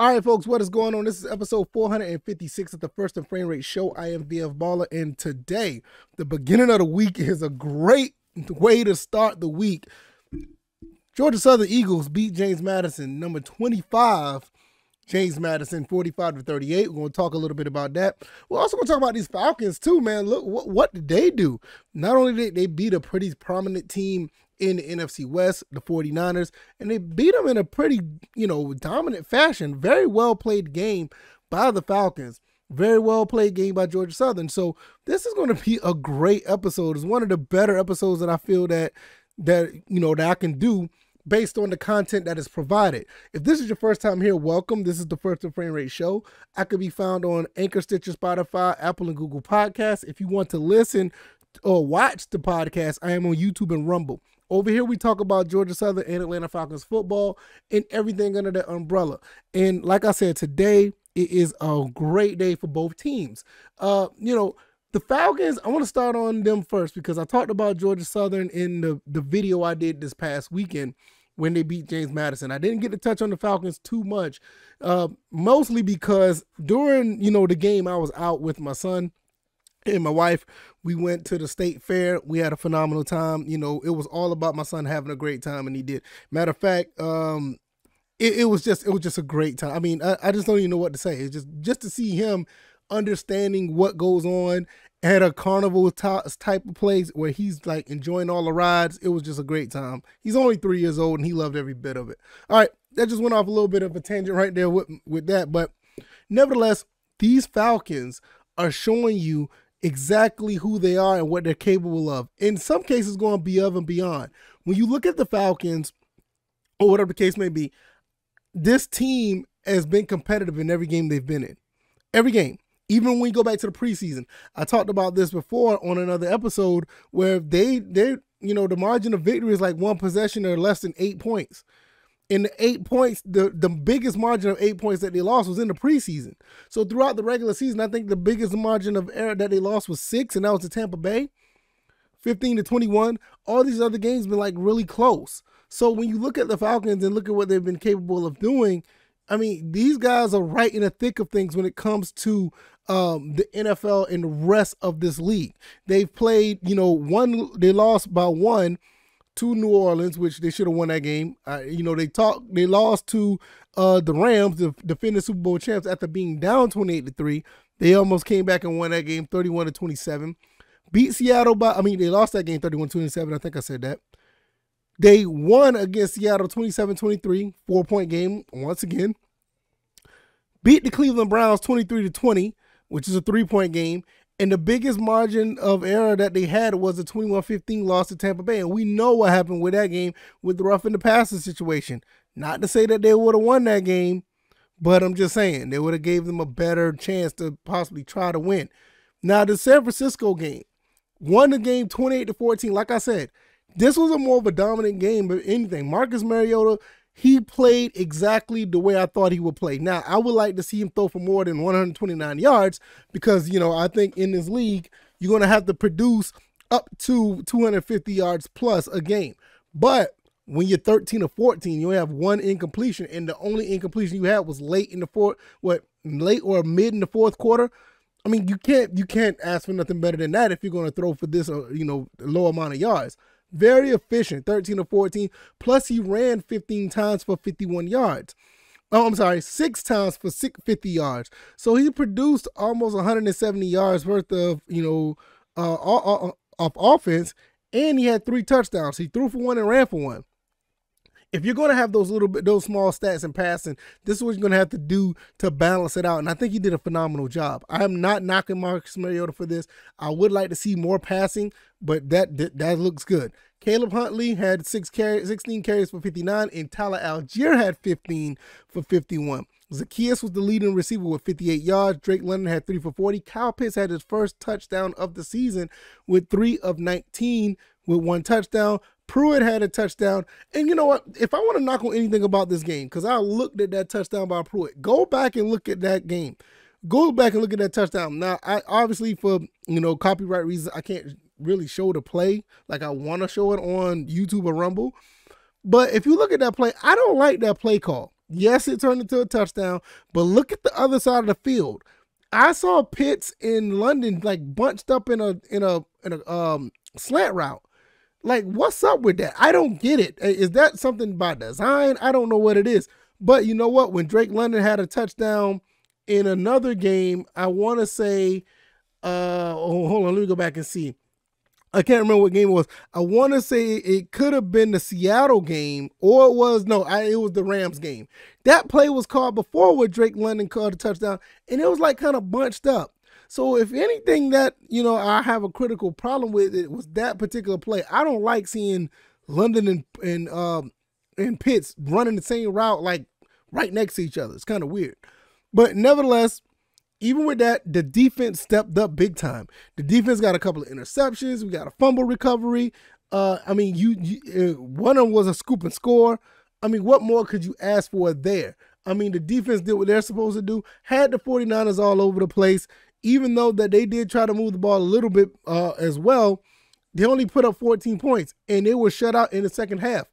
All right, folks, what is going on? This is episode 456 of the First and Frame Rate Show. I am VF Baller, and today, the beginning of the week is a great way to start the week. Georgia Southern Eagles beat James Madison, number 25, James Madison, 45-38. We're going to talk a little bit about that. We're also going to talk about these Falcons, too, man. Look, what did they do? Not only did they beat a pretty prominent team in the NFC West, the 49ers, and they beat them in a pretty, dominant fashion. Very well played game by the Falcons. Very well played game by Georgia Southern. So this is going to be a great episode. It's one of the better episodes that I feel that I can do based on the content that is provided. If this is your first time here, welcome. This is the First and Frame Rate Show. I could be found on Anchor, Stitcher, Spotify, Apple, and Google Podcasts. If you want to listen or watch the podcast, I am on YouTube and Rumble. Over here, we talk about Georgia Southern and Atlanta Falcons football and everything under that umbrella. And like I said, today, it is a great day for both teams. The Falcons, I want to start on them first because I talked about Georgia Southern in the video I did this past weekend when they beat James Madison. I didn't get to touch on the Falcons too much, mostly because during, the game, I was out with my son and my wife. We went to the state fair. We had a phenomenal time. It was all about my son having a great time, and he did. Matter of fact, it was just a great time. I mean, I just don't even know what to say. It's just to see him understanding what goes on at a carnival type of place where he's like enjoying all the rides. It was just a great time. He's only 3 years old and he loved every bit of it. All right, that just went off a little bit of a tangent right there with that, but nevertheless, these Falcons are showing you exactly who they are and what they're capable of. In some cases, going above and beyond. When you look at the Falcons, or whatever the case may be, this team has been competitive in every game they've been in. Every game. Even when we go back to the preseason. I talked about this before on another episode where the margin of victory is like one possession or less than 8 points. In the 8 points, the biggest margin of 8 points that they lost was in the preseason. So throughout the regular season, I think the biggest margin of error that they lost was 6, and that was to Tampa Bay, 15-21. All these other games been like really close. So when you look at the Falcons and look at what they've been capable of doing, I mean, these guys are right in the thick of things when it comes to the NFL and the rest of this league. They've played, they lost by 1 to New Orleans, which they should have won that game. They lost to the Rams, the defending Super Bowl champs, after being down 28-3. They almost came back and won that game 31-27. Beat Seattle they lost that game 31-27. I think I said that. They won against Seattle 27-23, 4-point game once again. Beat the Cleveland Browns 23-20, which is a 3-point game. And the biggest margin of error that they had was a 21-15 loss to Tampa Bay. And we know what happened with that game with the roughing the passer situation. Not to say that they would have won that game, but I'm just saying they would have gave them a better chance to possibly try to win. Now, the San Francisco game, won the game 28-14. Like I said, this was more of a dominant game than anything. Marcus Mariota, he played exactly the way I thought he would play. Now, I would like to see him throw for more than 129 yards because, I think in this league, you're going to have to produce up to 250 yards plus a game. But when you're 13-14, you only have one incompletion, and the only incompletion you had was late or mid in the fourth quarter. I mean, you can't ask for nothing better than that if you're going to throw for this, low amount of yards. Very efficient, 13-14. Plus, he ran 15 times for 51 yards. Oh, I'm sorry, 6 times for 50 yards. So he produced almost 170 yards worth of, of offense, and he had 3 touchdowns. He threw for 1 and ran for 1. If you're going to have those small stats in passing, this is what you're going to have to do to balance it out. And I think he did a phenomenal job. I am not knocking Marcus Mariota for this. I would like to see more passing, but that looks good. Caleb Huntley had 16 carries for 59, and Tyler Algier had 15 for 51. Zacchaeus was the leading receiver with 58 yards. Drake London had 3 for 40. Kyle Pitts had his first touchdown of the season with 3 of 19 with 1 touchdown. Pruitt had a touchdown. And you know what? If I want to knock on anything about this game, because I looked at that touchdown by Pruitt, go back and look at that game. Go back and look at that touchdown. Now, I obviously for, copyright reasons, I can't really show the play like I want to show it on YouTube or Rumble. But if you look at that play, I don't like that play call. Yes, it turned into a touchdown, but look at the other side of the field. I saw Pitts in London like bunched up in a slant route. Like, what's up with that? I don't get it. Is that something by design? I don't know what it is. But you know what? When Drake London had a touchdown in another game, I want to say, hold on, let me go back and see. I can't remember what game it was. I want to say it could have been the Seattle game, or it was the Rams game. That play was called before where Drake London called a touchdown, and it was like kind of bunched up. So if anything that, I have a critical problem with, it was that particular play. I don't like seeing London and Pitts running the same route like right next to each other. It's kind of weird. But nevertheless, even with that, the defense stepped up big time. The defense got a couple of interceptions. We got a fumble recovery. One of them was a scoop and score. I mean, what more could you ask for there? I mean, the defense did what they're supposed to do. Had the 49ers all over the place. Even though that they did try to move the ball a little bit as well, they only put up 14 points, and they were shut out in the second half.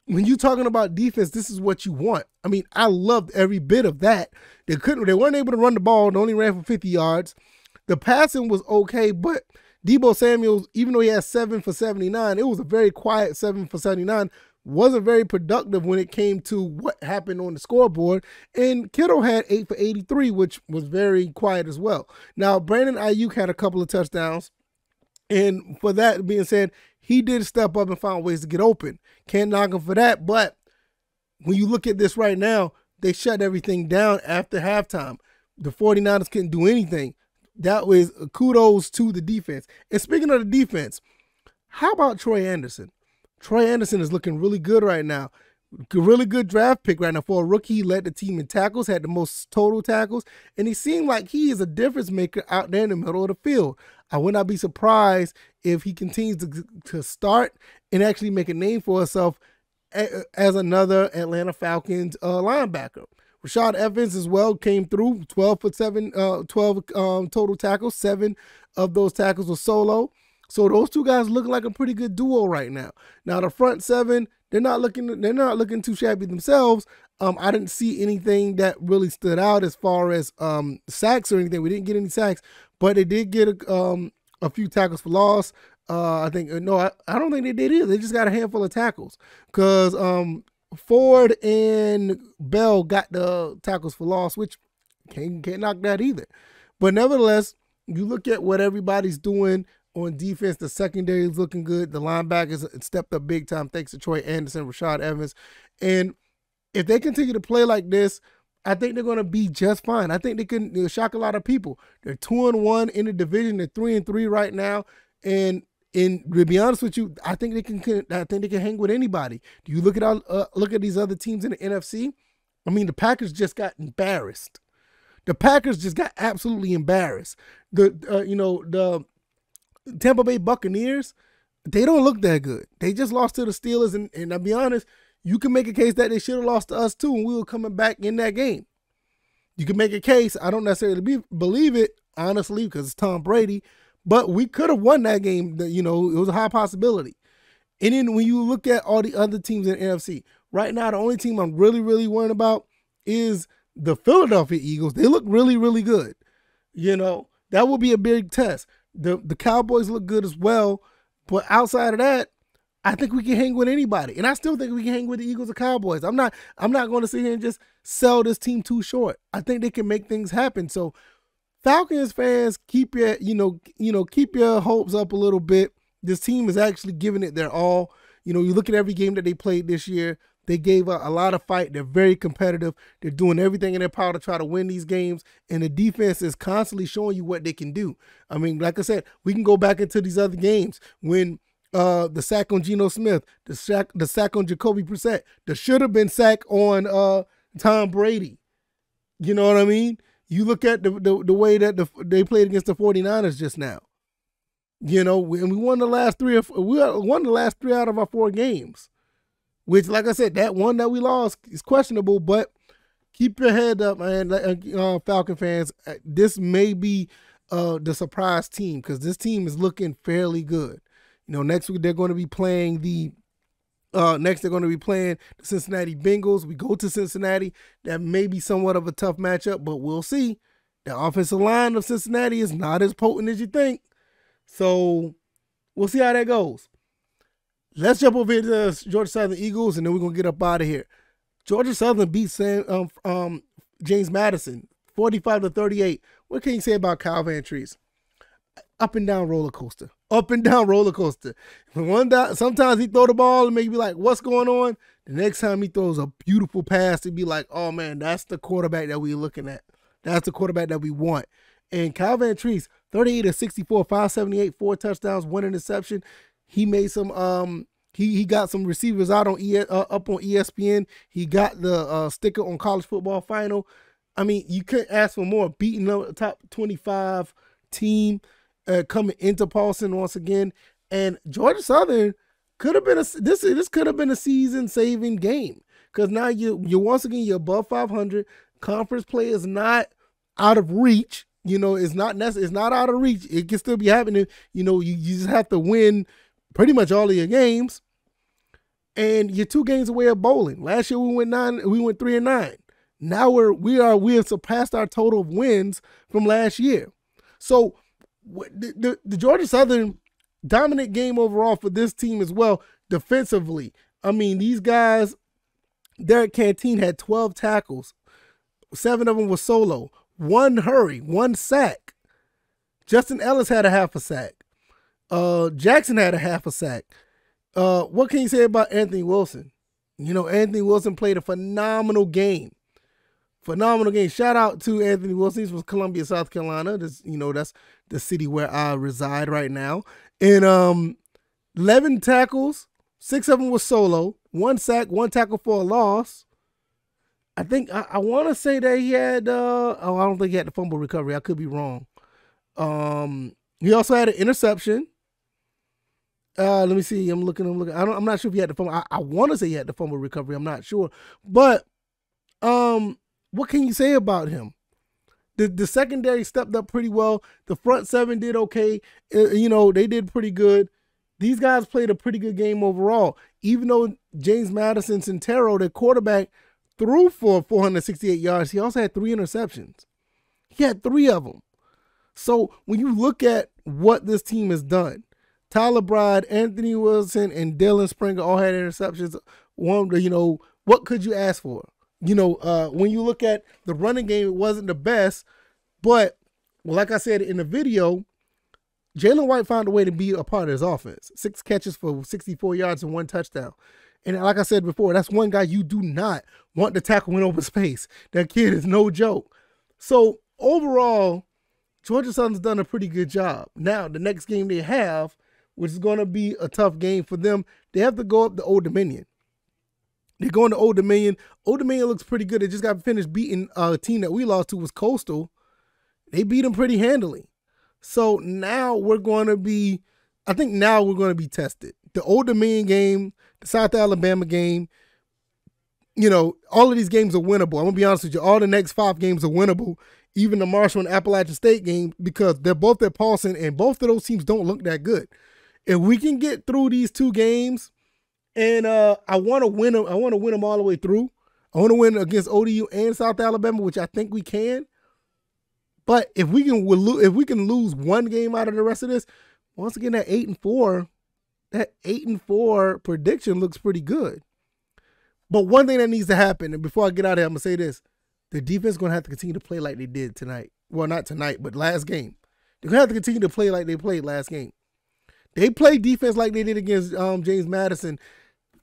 When you're talking about defense, this is what you want. I mean, I loved every bit of that. They weren't able to run the ball. They only ran for 50 yards. The passing was okay, but Deebo Samuel, even though he had 7 for 79, it was a very quiet 7 for 79. Wasn't very productive when it came to what happened on the scoreboard. And Kittle had 8 for 83, which was very quiet as well. Now, Brandon Ayuk had a couple of touchdowns. And for that being said, he did step up and find ways to get open. Can't knock him for that. But when you look at this right now, they shut everything down after halftime. The 49ers couldn't do anything. That was kudos to the defense. And speaking of the defense, how about Troy Anderson? Troy Anderson is looking really good right now. Really good draft pick right now. For a rookie, he led the team in tackles, had the most total tackles, and he seemed like he is a difference maker out there in the middle of the field. I would not be surprised if he continues to start and actually make a name for himself as another Atlanta Falcons linebacker. Rashad Evans as well came through, 12 total tackles. 7 of those tackles were solo. So those two guys look like a pretty good duo right now. Now the front 7, they're not looking too shabby themselves. I didn't see anything that really stood out as far as sacks or anything. We didn't get any sacks, but they did get a few tackles for loss. I don't think they did either. They just got a handful of tackles because Ford and Bell got the tackles for loss, which can't knock that either. But nevertheless, you look at what everybody's doing on defense. The secondary is looking good. The linebackers stepped up big time thanks to Troy Anderson, Rashad Evans. And if they continue to play like this, I think they're going to be just fine. I think they can shock a lot of people. They're 2-1 in the division. They're 3-3 right now. And to be honest with you, I think they can hang with anybody. Do you look at these other teams in the NFC? I mean, the Packers just got embarrassed. The Packers just got absolutely embarrassed. The Tampa Bay Buccaneers, they don't look that good. They just lost to the Steelers, and I'll be honest, you can make a case that they should have lost to us too, and we were coming back in that game. You can make a case. I don't necessarily believe it, honestly, because it's Tom Brady, but we could have won that game. It was a high possibility. And then when you look at all the other teams in the NFC, right now the only team I'm really, really worried about is the Philadelphia Eagles. They look really, really good. That will be a big test. The Cowboys look good as well, but outside of that, I think we can hang with anybody, and I still think we can hang with the Eagles or Cowboys. I'm not going to sit here and just sell this team too short. I think they can make things happen. So, Falcons fans, keep your keep your hopes up a little bit. This team is actually giving it their all. You look at every game that they played this year. They gave a lot of fight. They're very competitive. They're doing everything in their power to try to win these games, and the defense is constantly showing you what they can do. I mean, like I said, we can go back into these other games when the sack on Geno Smith, the sack on Jacoby Brissett, the should have been sack on Tom Brady. You know what I mean? You look at the way that they played against the 49ers just now. And we won the last 3 out of our 4 games. Which, like I said, that one that we lost is questionable, but keep your head up, man. Falcon fans, this may be the surprise team because this team is looking fairly good. Next week they're going to be playing the Next, they're going to be playing the Cincinnati Bengals. We go to Cincinnati. That may be somewhat of a tough matchup, but we'll see. The offensive line of Cincinnati is not as potent as you think. So we'll see how that goes. Let's jump over here to the Georgia Southern Eagles, and then we're going to get up out of here. Georgia Southern beat James Madison 45-38. What can you say about Kyle Van Treese? Up and down roller coaster. Up and down roller coaster. Sometimes he throw the ball and make you be like, what's going on? The next time he throws a beautiful pass, to be like, oh man, that's the quarterback that we're looking at. That's the quarterback that we want. And Kyle Van Treese, 38-64, 578, 4 touchdowns, 1 interception. He made some he got some receivers out on up on ESPN. He got the sticker on College Football Final. I mean, you couldn't ask for more. Beating the top 25 team, coming into Paulson once again. And Georgia Southern could have been this could have been a season-saving game, because now you're once again you're above 500. Conference play is not out of reach. You know, it's not out of reach. It can still be happening. You know, you just have to win pretty much all of your games, and you're 2 games away of bowling. Last year we went 3-9. Now we have surpassed our total of wins from last year. So the Georgia Southern dominant game overall for this team as well defensively. I mean, these guys, Derek Canteen had 12 tackles. 7 of them were solo. 1 hurry, 1 sack. Justin Ellis had a half a sack. Jackson had a half a sack. What can you say about Anthony Wilson? You know, Anthony Wilson played a phenomenal game. Phenomenal game. Shout out to Anthony Wilson. He's from Columbia, South Carolina. That's the city where I reside right now. And 11 tackles, 6 of them were solo. 1 sack, 1 tackle for a loss. I think I want to say that he had. I don't think he had the fumble recovery. I could be wrong. He also had an interception. Let me see. I'm looking. I'm not sure if he had the fumble. I want to say he had the fumble recovery. I'm not sure. But what can you say about him? The secondary stepped up pretty well. The front 7 did okay. You know, they did pretty good. These guys played a pretty good game overall. Even though James Madison Centero, their quarterback, threw for 468 yards, he also had 3 interceptions. He had 3 of them. So when you look at what this team has done, Tyler Bride, Anthony Wilson, and Dylan Springer all had interceptions. What could you ask for? When you look at the running game, it wasn't the best, but like I said in the video, Jalen White found a way to be a part of his offense. 6 catches for 64 yards and 1 touchdown. And like I said before, that's one guy you do not want to tackle in open space. That kid is no joke. So overall, Georgia Southern's done a pretty good job. Now, the next game they have, which is going to be a tough game for them, they have to go up to Old Dominion. They're going to Old Dominion. Old Dominion looks pretty good. They just got finished beating a team that we lost to, was Coastal. They beat them pretty handily. So now we're going to be tested. The Old Dominion game, the South Alabama game, all of these games are winnable. I'm going to be honest with you. All the next 5 games are winnable. Even the Marshall and Appalachian State game, because they're both at Paulson, and both of those teams don't look that good. If we can get through these 2 games, and I want to win them. I want to win them all the way through. I want to win against ODU and South Alabama, which I think we can. But if we can lose 1 game out of the rest of this, once again, that 8-4 prediction looks pretty good. But one thing that needs to happen, and before I get out of here, I'm going to say this. The defense is going to have to continue to play like they did tonight. Well, not tonight, but last game. They're going to have to continue to play like they played last game. They played defense like they did against James Madison.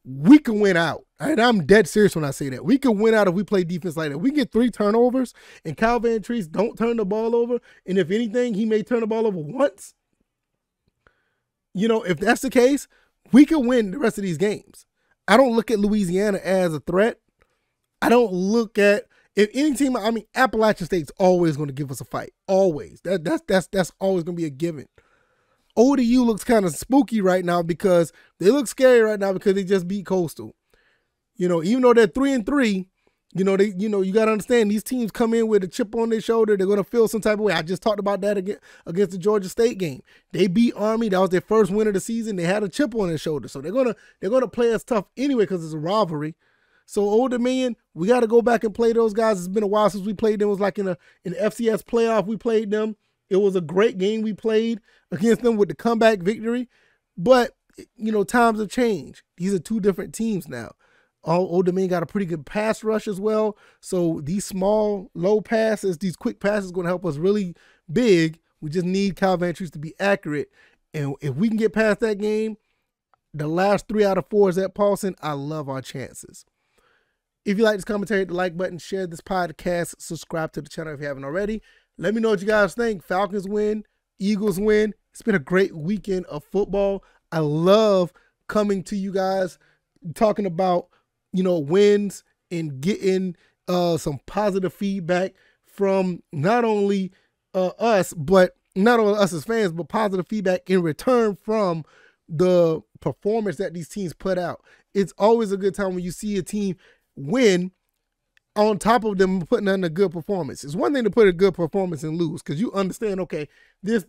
We can win out. And I'm dead serious when I say that. We can win out if we play defense like that. We get 3 turnovers and Kyle Van Treese don't turn the ball over. And if anything, he may turn the ball over once. If that's the case, we can win the rest of these games. I don't look at Louisiana as a threat. I don't look at, if any team, Appalachian State's always going to give us a fight. Always. That's always going to be a given. ODU looks kind of spooky right now because they look scary right now because they just beat Coastal. Even though they're 3-3, You know, you got to understand, these teams come in with a chip on their shoulder. They're going to feel some type of way. I just talked about that against the Georgia State game. They beat Army. That was their first win of the season. They had a chip on their shoulder. So they're going to play us tough anyway because it's a rivalry. So Old Dominion, we got to go back and play those guys. It's been a while since we played them. It was like in an FCS playoff we played them. It was a great game we played against them with the comeback victory. But, you know, times have changed. These are two different teams now. Old Dominion got a pretty good pass rush as well. So these small, low passes, these quick passes are going to help us really big. We just need Kyle Vantrease to be accurate. And if we can get past that game, the last 3 out of 4 is at Paulson, I love our chances. If you like this commentary, hit the like button, share this podcast, subscribe to the channel if you haven't already. Let me know what you guys think. Falcons win, Eagles win. It's been a great weekend of football. I love coming to you guys talking about, you know, wins and getting some positive feedback from not only us, but not only us as fans, but positive feedback in return from the performance that these teams put out. It's always a good time when you see a team win on top of them putting in a good performance. It's one thing to put a good performance and lose because you understand, okay, this,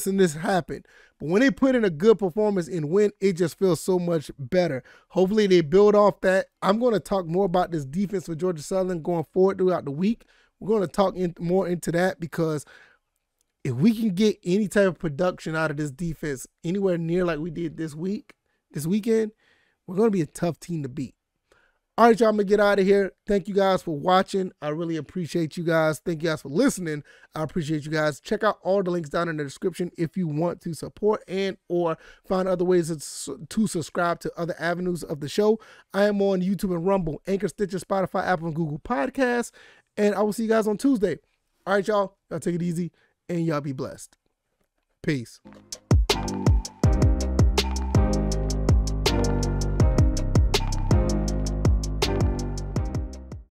and this happened. But when they put in a good performance and win, it just feels so much better. Hopefully they build off that. I'm going to talk more about this defense for Georgia Southern going forward throughout the week. We're going to talk more into that because if we can get any type of production out of this defense anywhere near like we did this weekend, we're going to be a tough team to beat. All right, y'all, I'm going to get out of here. Thank you guys for watching. I really appreciate you guys. Thank you guys for listening. I appreciate you guys. Check out all the links down in the description if you want to support and or find other ways to subscribe to other avenues of the show. I am on YouTube and Rumble, Anchor, Stitcher, Spotify, Apple, and Google Podcasts. And I will see you guys on Tuesday. All right, y'all. Y'all take it easy and y'all be blessed. Peace.